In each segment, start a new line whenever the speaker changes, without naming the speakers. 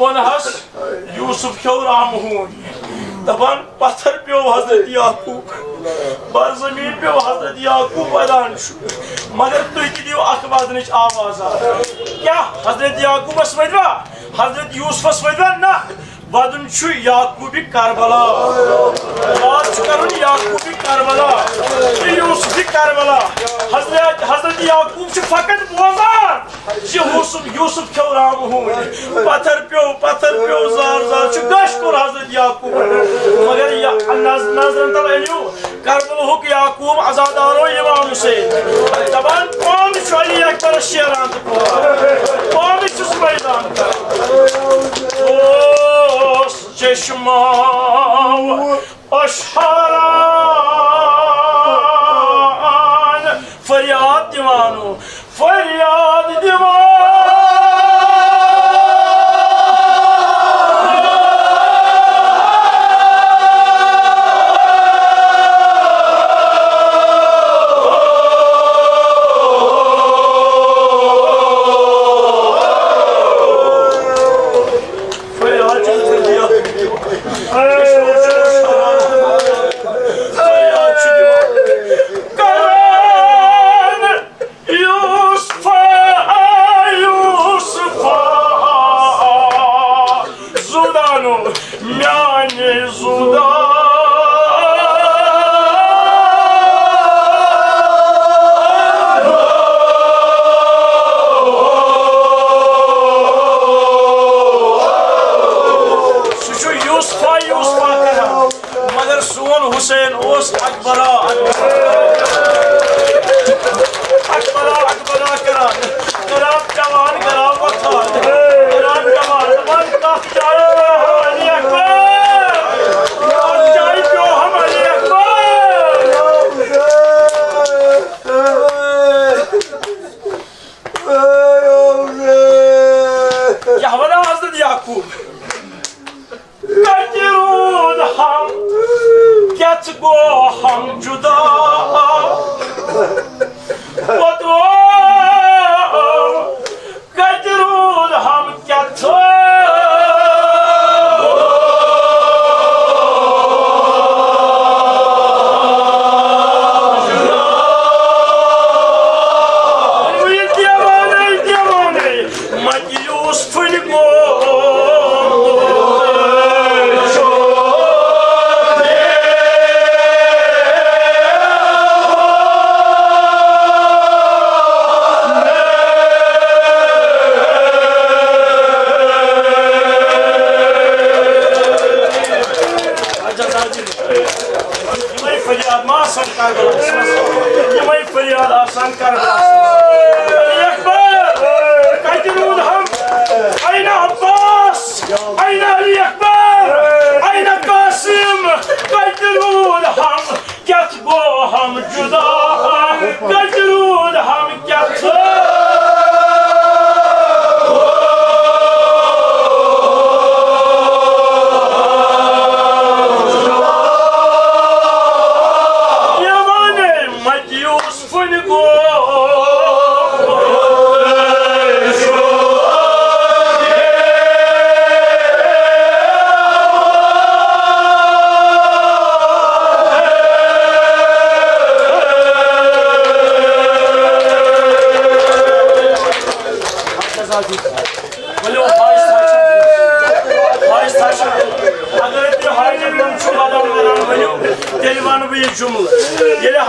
दपन हस यूसुफ क्यों राम हूं दपन पत्थर पे हजरत याकूब बर जमीन पे हजरत याकूब वदान मगर तुम दियो अख वदनच आवाज क्या हजरत याकूबस वदवा हजरत यूसुफस वदवा ना वदन याकूबी करबला बात करुन याकूबी करबला यूसुफी करबला हजरत याकूब फकत बोजार यूसुफ क्यों राम हूं पत्थर प्यो जार जार गश कोर हजरत याकूब मगर नजरन तल अनियो करबल हुक याकूब आजादारो इमाम हुसैन दबान कौन अली अकबर शेरान कौन मैदान चश्मा अशहरान फरियाद दीवानो फरियाद दीवान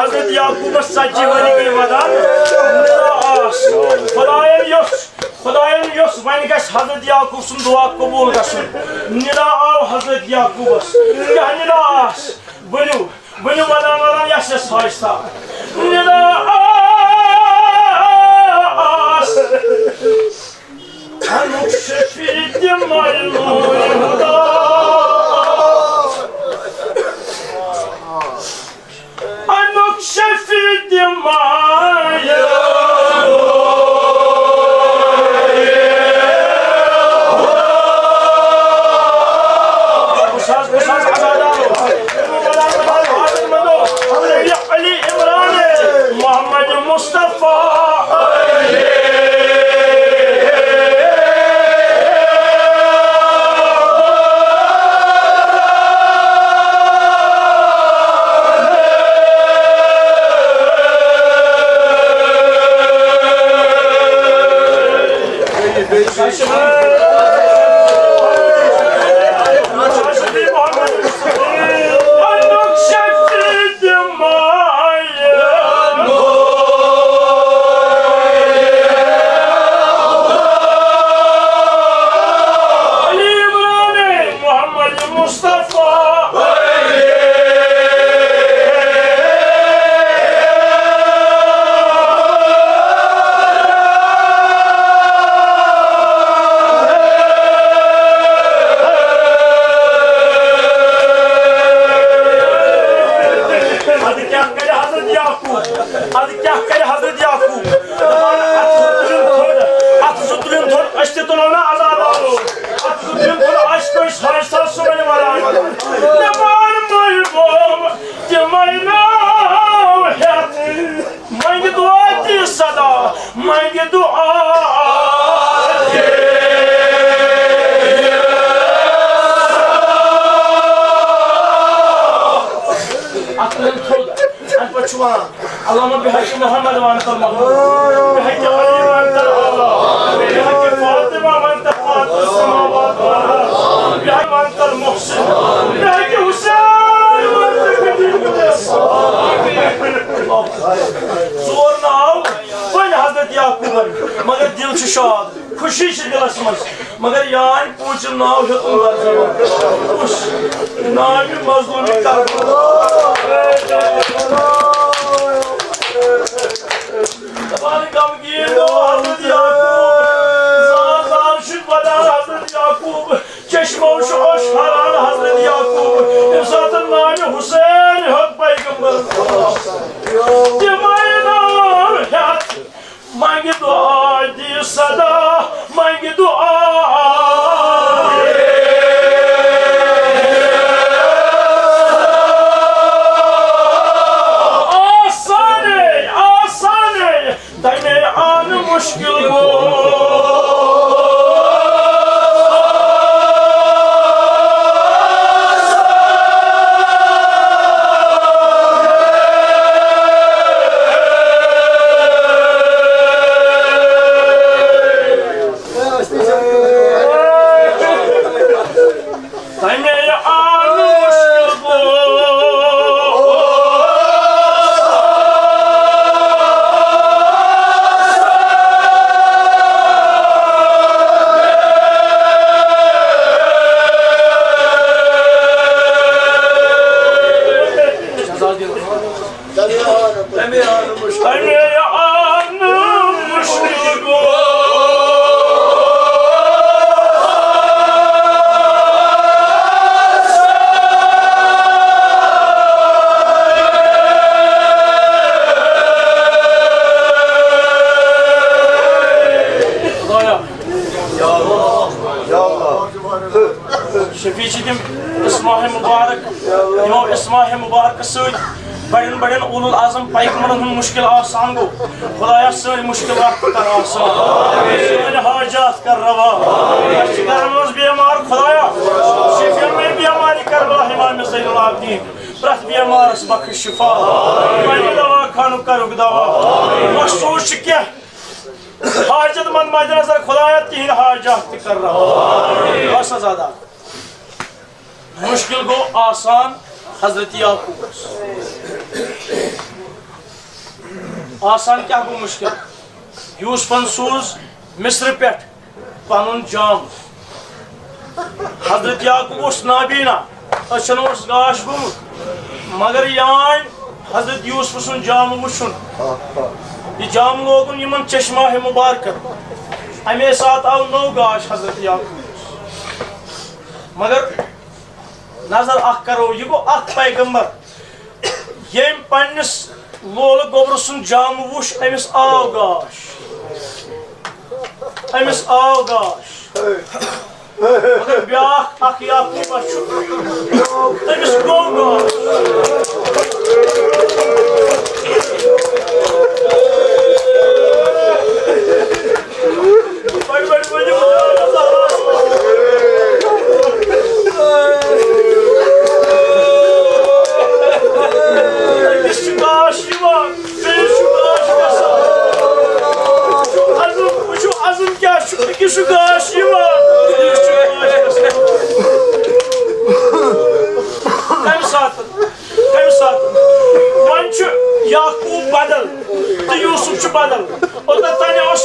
हजरत याकूब सच्ची वरी गई वदान खुदायन योस वन गस हजरत याकूब सुन दुआ कबूल गसन निदा आव हजरत याकूबस क्या निदा आस बनु वदान यस साइसा निदा आस अनुक शफीद मालूम شفيت معايا علي إمراني محمد مصطفى وان اللهم بحق محمد وانت المحمود بحق علي وانت الأعلى بحق فاطمة وانت فاطمة السماوات والأرض بحق وانت المحسن بحق حسين وانت قديم زور ناو وين حضرت يعقوب مگر دل شاد खुशी से दिलस मज मगर यान पूछ नाव है तुम उस नाव मजलूमी कर तबाल कम किए तो हज़रत याकूब ज़ाल शुद बदा हज़रत याकूब चश्मो शोश हरान हज़रत याकूब इमसात नाव हुसैन हक पैगंबर दिमाए नाम है मांगे दुआ दी सदा मांगे दुआ आसान है दमे आन मुश्किल हो शफीचिम इस्माह मुबारक इमो इस्माह मुबारक सद बड़न बड़न उलुल आजम पैगंबरन हुन मुश्किल आसान गो खुदाया सन मुश्किलात कर आसान सन हाजात कर रवा अशगरमोज बीमार खुदाया शिफा में बीमारी कर रहिमा में ज़ैनुल आबिदीन प्रत बीमार बख्श शिफा मैं दवा खानु कर दवा मखसूस क्या हाजत मंद मद्देनजर खुदाया तीन हाजात कर रहा बस ज़्यादा मुश्किल गो आसान हजरत याकूब आसान क्या गो मुश्किल यूसुफन सूज मिस्र पे पन जाम हजरत याकूब नाबीना अचन गाश गुमुत मगर यान हजरत यूसुफ सुन जाम वुन यह जाम लोगन यमन चश्मा मुबारक अमे साथ आव नो गाश हजरत याकूब मगर नजर अख करो यह गो अख पैगंबर यम पन्निस लोल गोबर सुन जाम वुश अमिस आव गाश मगर ब्याख अख याकूब अमिस गो गाश याकूब बदल तो यूसुफ बदल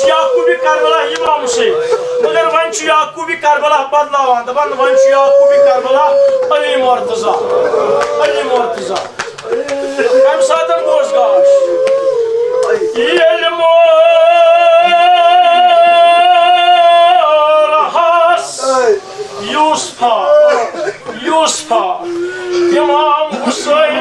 याकूब करबला इमाम से मगर वन याकूब करबला बदलावान दपान वन याकूब करबला अली मुर्तजा कम सातन गोश गाश यूसुफा इमाम Hussain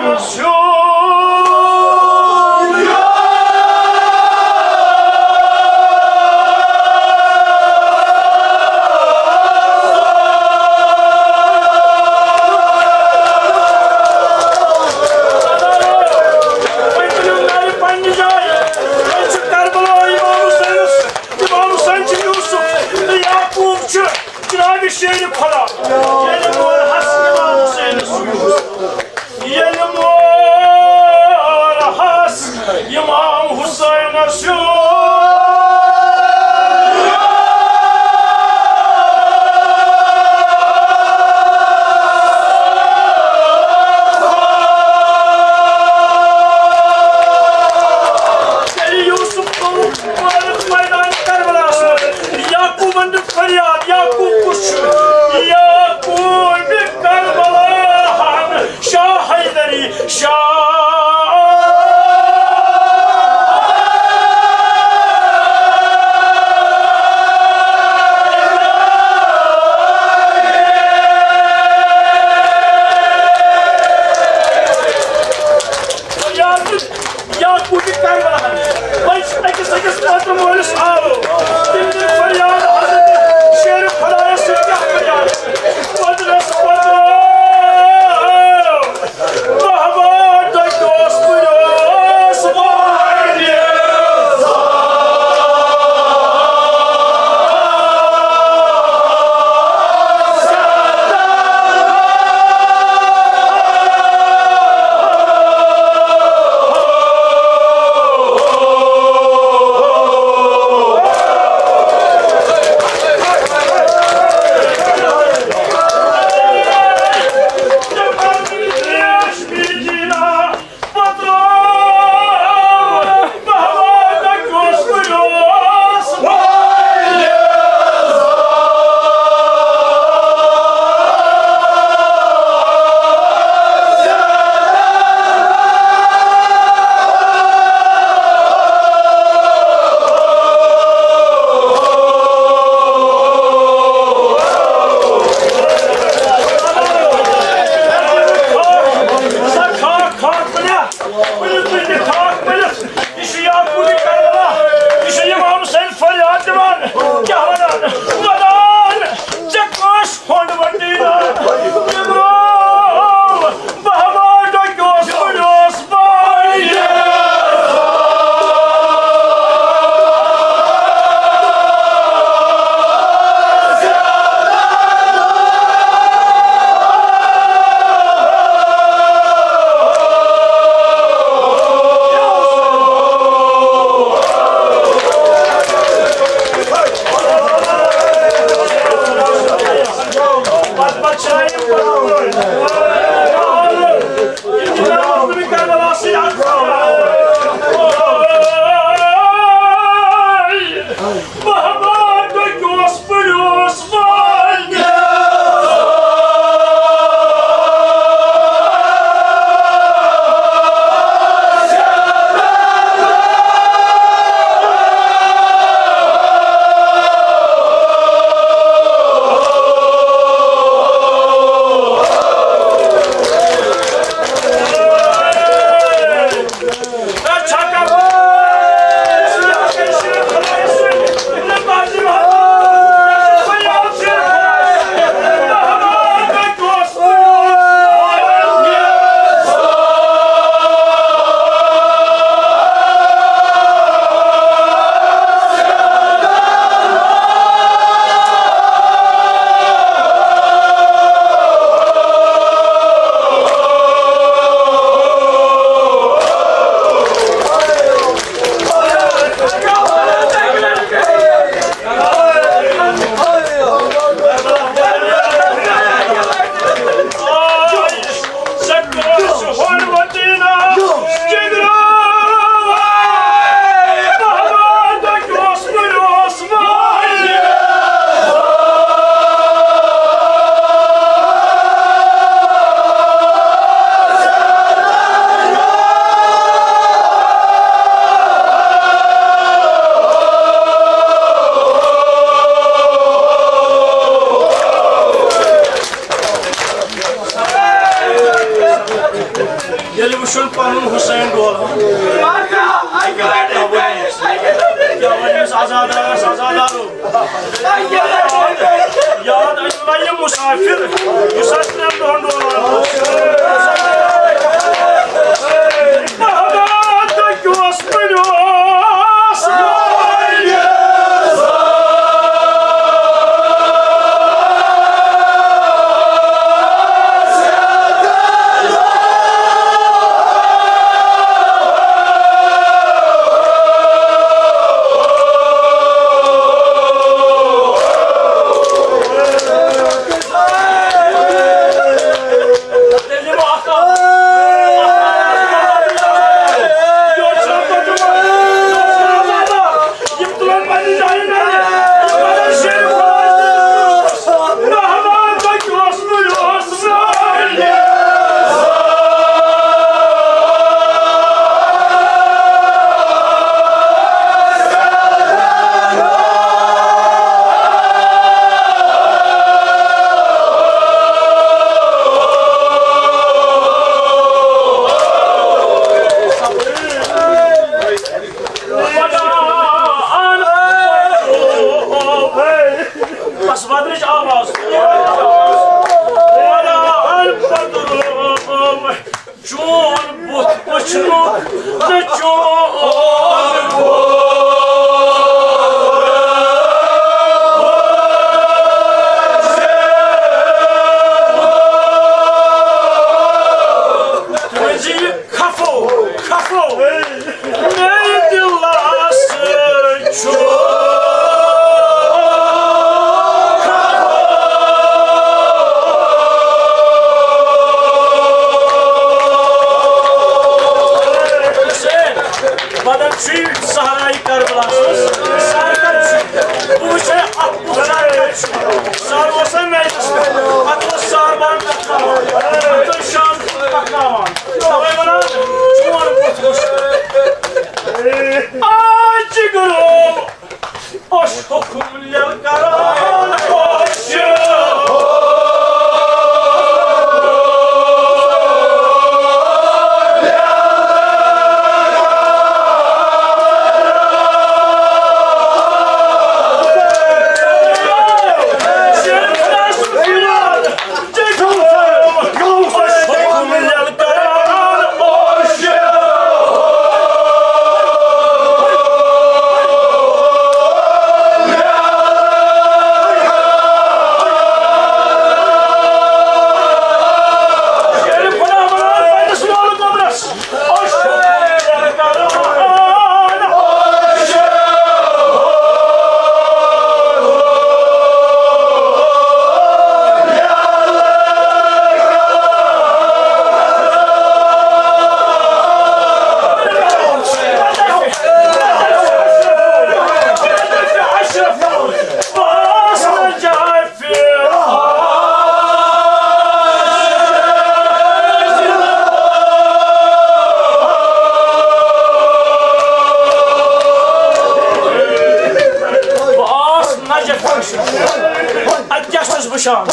bıçağım.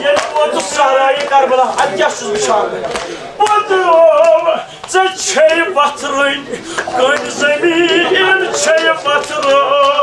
Yeni bu 30 sahrayı Karbala. Hadi gel şu bıçağım. Batırım, sen çayı batırın. Gönlü zemin çayı batırın.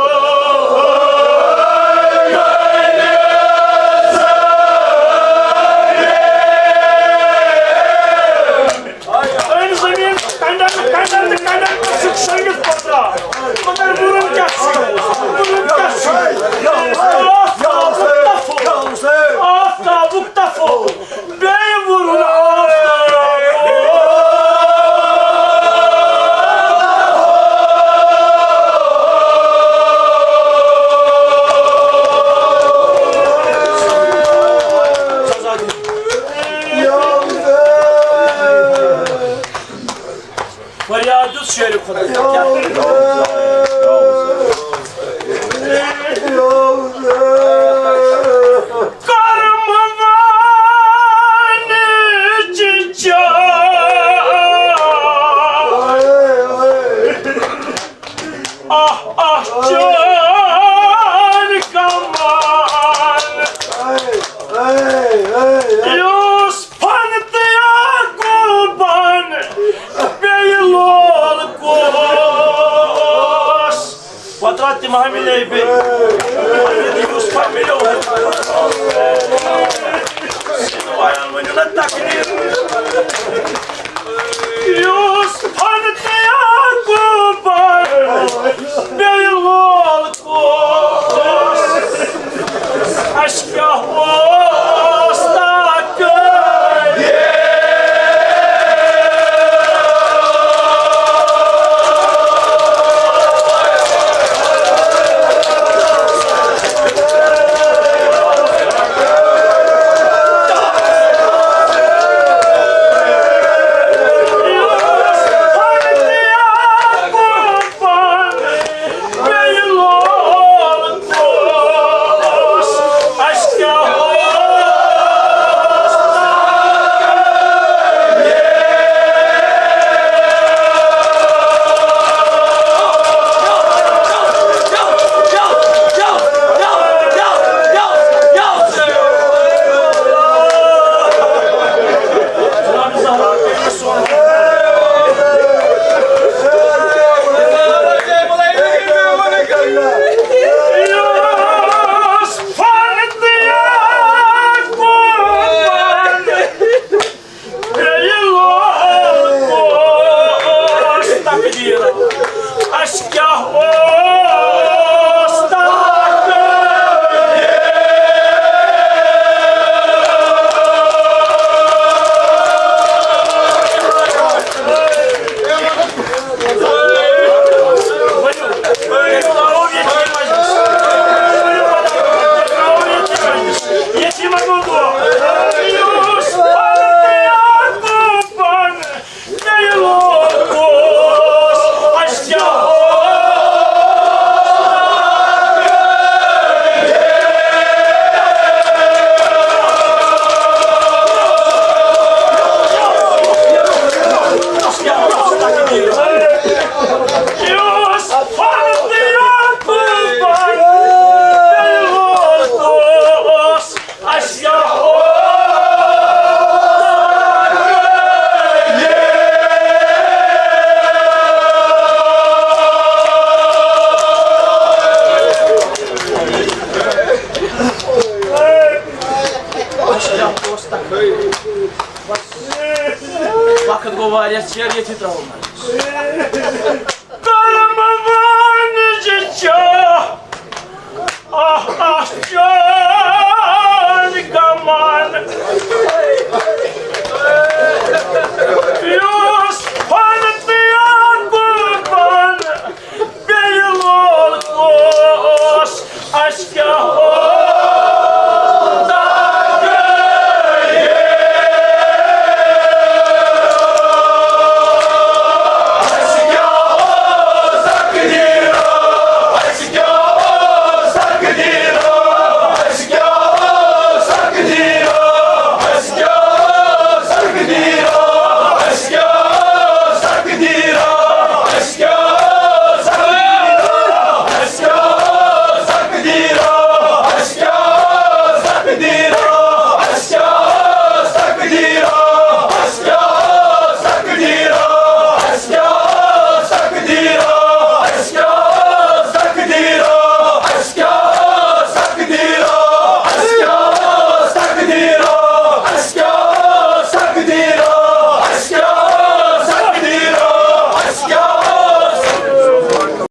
Vakit bu var ya, yer yetit rahmet.